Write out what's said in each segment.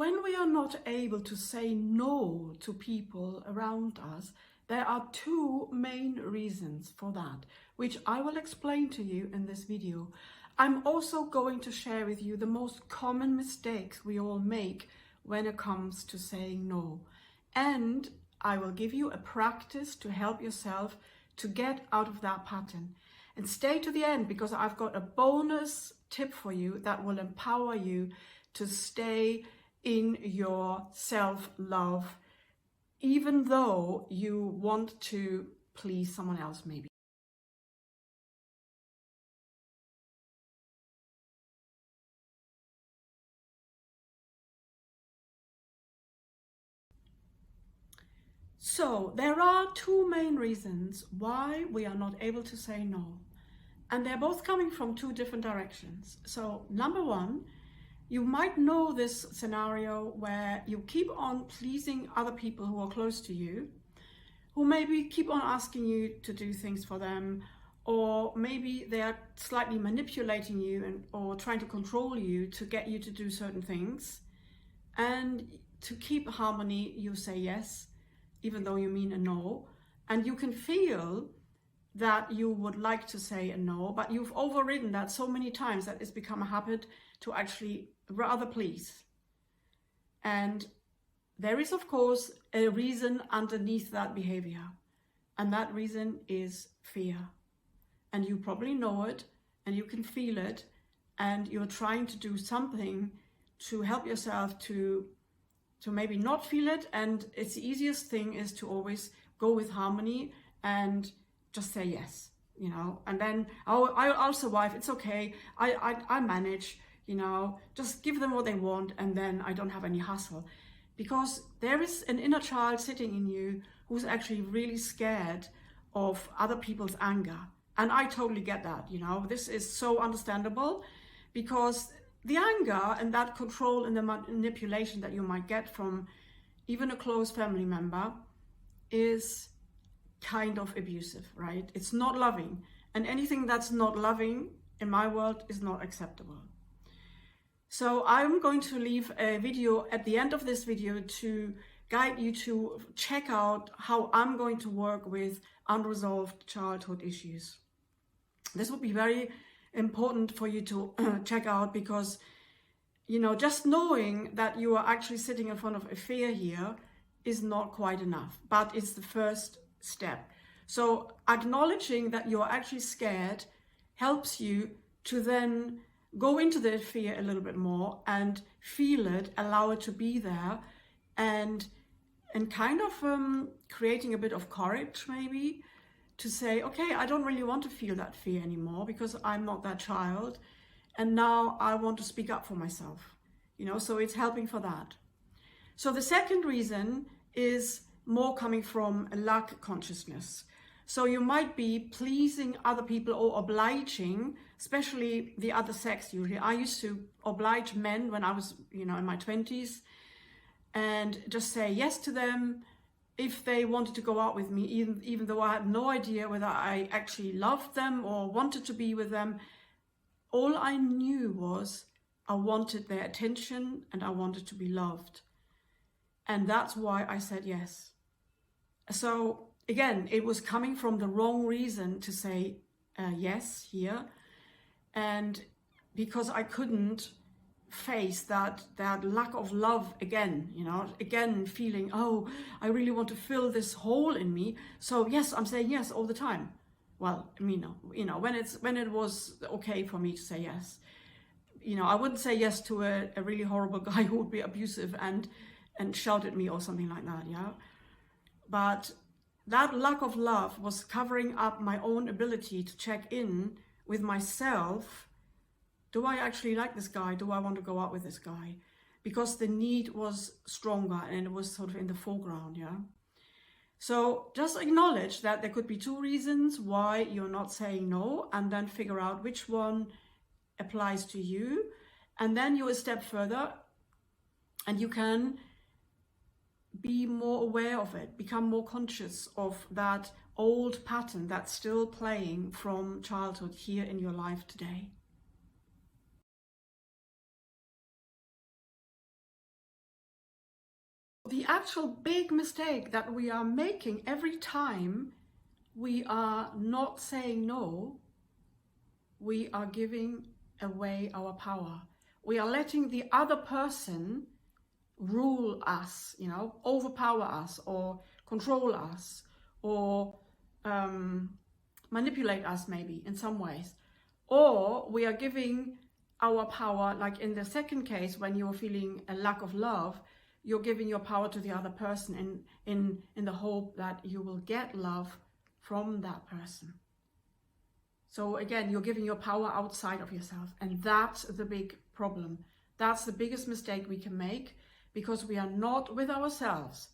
When we are not able to say no to people around us, there are two main reasons for that, which I will explain to you in this video. I'm also going to share with you the most common mistakes we all make when it comes to saying no. And I will give you a practice to help yourself to get out of that pattern. And stay to the end, because I've got a bonus tip for you that will empower you to stay in your self-love, even though you want to please someone else maybe. So there are two main reasons why we are not able to say no. And they're both coming from two different directions. So number one, you might know this scenario where you keep on pleasing other people who are close to you, who maybe keep on asking you to do things for them, or maybe they are slightly manipulating you or trying to control you to get you to do certain things. And to keep harmony, you say yes, even though you mean a no. And you can feel that you would like to say a no, but you've overridden that so many times that it's become a habit to actually rather please. And there is, of course, a reason underneath that behavior. And that reason is fear. And you probably know it, and you can feel it, and you're trying to do something to help yourself to maybe not feel it. And it's the easiest thing is to always go with harmony and just say yes, you know, and then I'll survive, it's okay, I manage, you know, just give them what they want, and then I don't have any hassle. Because there is an inner child sitting in you who's actually really scared of other people's anger. And I totally get that, you know, this is so understandable, because the anger and that control and the manipulation that you might get from even a close family member is kind of abusive, right? It's not loving. And anything that's not loving in my world is not acceptable. So I'm going to leave a video at the end of this video to guide you to check out how I'm going to work with unresolved childhood issues. This would be very important for you to check out, because, you know, just knowing that you are actually sitting in front of a fear here is not quite enough, but it's the first step. So acknowledging that you're actually scared helps you to then go into the fear a little bit more and feel it, allow it to be there, and kind of creating a bit of courage maybe to say, okay, I don't really want to feel that fear anymore because I'm not that child, and now I want to speak up for myself, you know, so it's helping for that. So the second reason is more coming from a lack consciousness. So you might be pleasing other people or obliging, especially the other sex usually. I used to oblige men when I was, you know, in my 20s, and just say yes to them if they wanted to go out with me, even though I had no idea whether I actually loved them or wanted to be with them. All I knew was I wanted their attention and I wanted to be loved. And that's why I said yes. So again, it was coming from the wrong reason to say yes here. And because I couldn't face that lack of love again, you know, again feeling, oh, I really want to fill this hole in me. So yes, I'm saying yes all the time. Well, I mean, you know, when it was okay for me to say yes, you know, I wouldn't say yes to a really horrible guy who would be abusive and shout at me or something like that, yeah. But that lack of love was covering up my own ability to check in with myself. Do I actually like this guy? Do I want to go out with this guy? Because the need was stronger and it was sort of in the foreground, yeah. So just acknowledge that there could be two reasons why you're not saying no, and then figure out which one applies to you. And then you're a step further and you can be more aware of it, become more conscious of that old pattern that's still playing from childhood here in your life today. The actual big mistake that we are making every time we are not saying no, we are giving away our power. We are letting the other person rule us, overpower us or control us or manipulate us maybe in some ways. Or we are giving our power, like in the second case, when you're feeling a lack of love, you're giving your power to the other person in the hope that you will get love from that person. So again, you're giving your power outside of yourself, and that's the big problem. That's the biggest mistake we can make, because we are not with ourselves,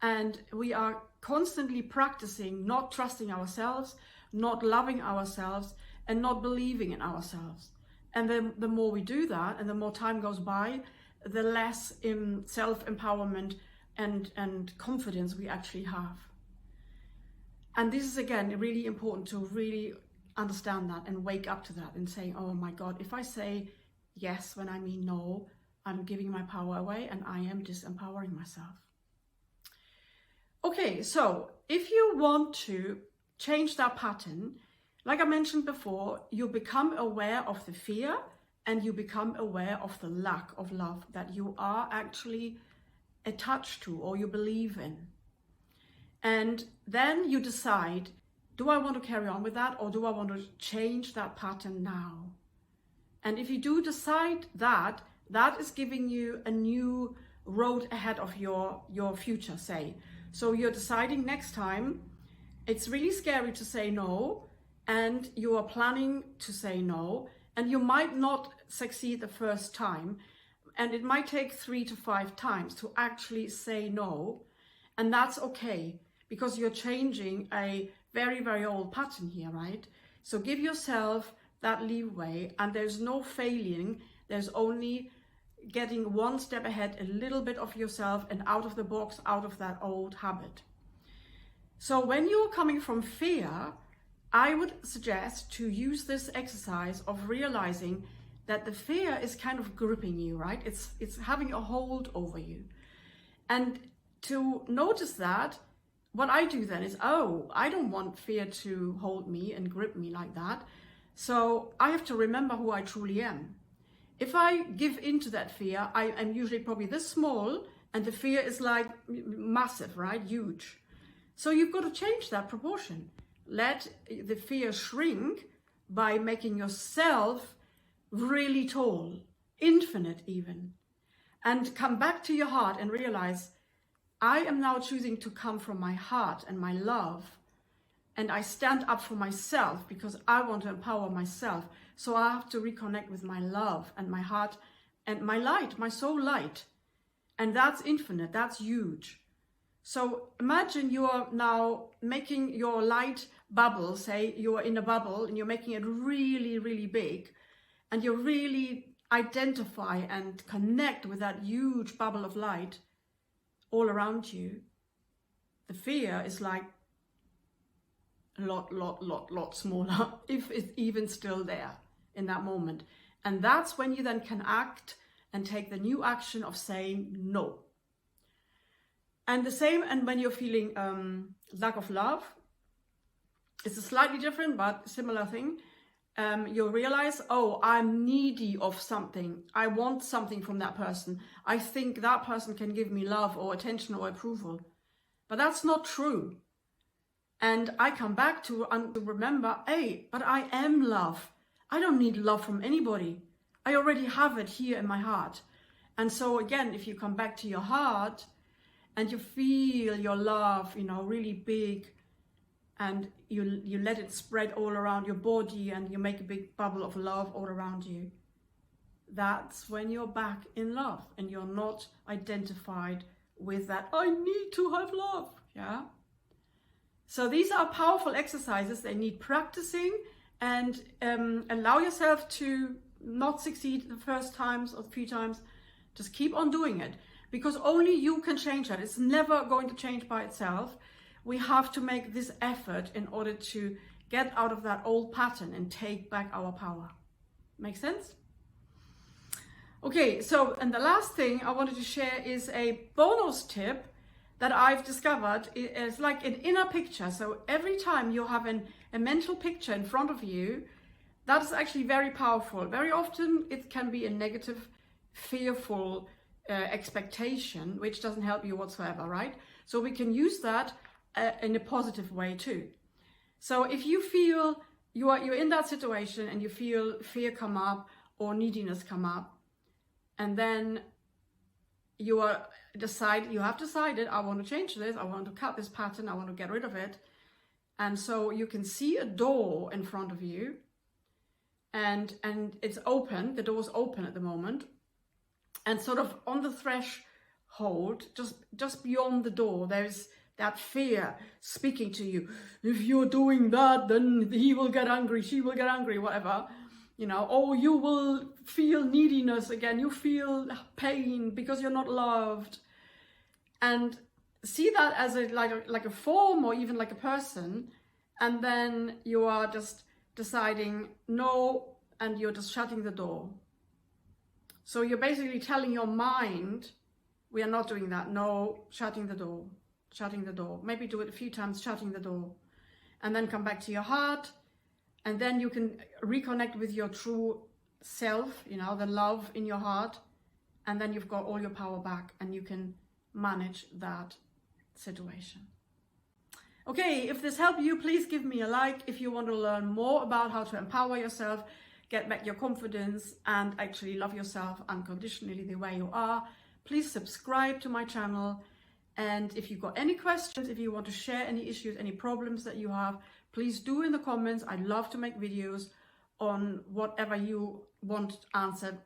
and we are constantly practicing not trusting ourselves, not loving ourselves, and not believing in ourselves. And then the more we do that, and the more time goes by, the less in self-empowerment and confidence we actually have. And this is, again, really important to really understand that and wake up to that and say, oh my God, if I say yes when I mean no, I'm giving my power away and I am disempowering myself. Okay, so if you want to change that pattern, like I mentioned before, you become aware of the fear and you become aware of the lack of love that you are actually attached to or you believe in. And then you decide, do I want to carry on with that, or do I want to change that pattern now? And if you do decide that, that is giving you a new road ahead of your future, say. So you're deciding next time, it's really scary to say no, and you are planning to say no, and you might not succeed the first time, and it might take 3 to 5 times to actually say no, and that's okay, because you're changing a very, very old pattern here, right? So give yourself that leeway, and there's no failing, there's only getting one step ahead, a little bit of yourself and out of the box, out of that old habit. So when you're coming from fear, I would suggest to use this exercise of realizing that the fear is kind of gripping you, right? It's having a hold over you. And to notice that, what I do then is, oh, I don't want fear to hold me and grip me like that. So I have to remember who I truly am. If I give into that fear, I am usually probably this small, and the fear is like massive, right? Huge. So you've got to change that proportion. Let the fear shrink by making yourself really tall, infinite even. And come back to your heart and realize, I am now choosing to come from my heart and my love. And I stand up for myself because I want to empower myself. So I have to reconnect with my love and my heart and my light, my soul light. And that's infinite, that's huge. So imagine you are now making your light bubble, say you are in a bubble and you're making it really, really big. And you really identify and connect with that huge bubble of light all around you. The fear is like a lot smaller, if it's even still there in that moment. And that's when you then can act and take the new action of saying no. And the same, and when you're feeling lack of love, it's a slightly different but similar thing. You'll realize, oh, I'm needy of something. I want something from that person. I think that person can give me love or attention or approval. But that's not true. And I come back to remember, hey, but I am love. I don't need love from anybody. I already have it here in my heart. And so again, if you come back to your heart and you feel your love, really big, and you let it spread all around your body and you make a big bubble of love all around you, that's when you're back in love and you're not identified with that, I need to have love, yeah? So these are powerful exercises. They need practicing, and allow yourself to not succeed the first times or a few times. Just keep on doing it, because only you can change that. It's never going to change by itself. We have to make this effort in order to get out of that old pattern and take back our power. Make sense? Okay, so, and the last thing I wanted to share is a bonus tip that I've discovered. It's like an inner picture. So every time you have a mental picture in front of you, that is actually very powerful. Very often it can be a negative, fearful expectation, which doesn't help you whatsoever, right? So we can use that in a positive way too. So if you feel you're in that situation and you feel fear come up or neediness come up, and then you have decided, I want to change this, I want to cut this pattern, I want to get rid of it. And so you can see a door in front of you, and it's open, the door's open at the moment, and sort of on the threshold, just beyond the door, there's that fear speaking to you. If you're doing that, then he will get angry, she will get angry, whatever. You know, or you will feel neediness again, you feel pain because you're not loved. And see that as like a form or even like a person, and then you are just deciding no, and you're just shutting the door. So you're basically telling your mind, we are not doing that, no, shutting the door, shutting the door. Maybe do it a few times, shutting the door, and then come back to your heart. And then you can reconnect with your true self, you know, the love in your heart. And then you've got all your power back and you can manage that situation. Okay, if this helped you, please give me a like. If you want to learn more about how to empower yourself, get back your confidence, and actually love yourself unconditionally the way you are, please subscribe to my channel. And if you've got any questions, if you want to share any issues, any problems that you have, please do in the comments. I'd love to make videos on whatever you want answered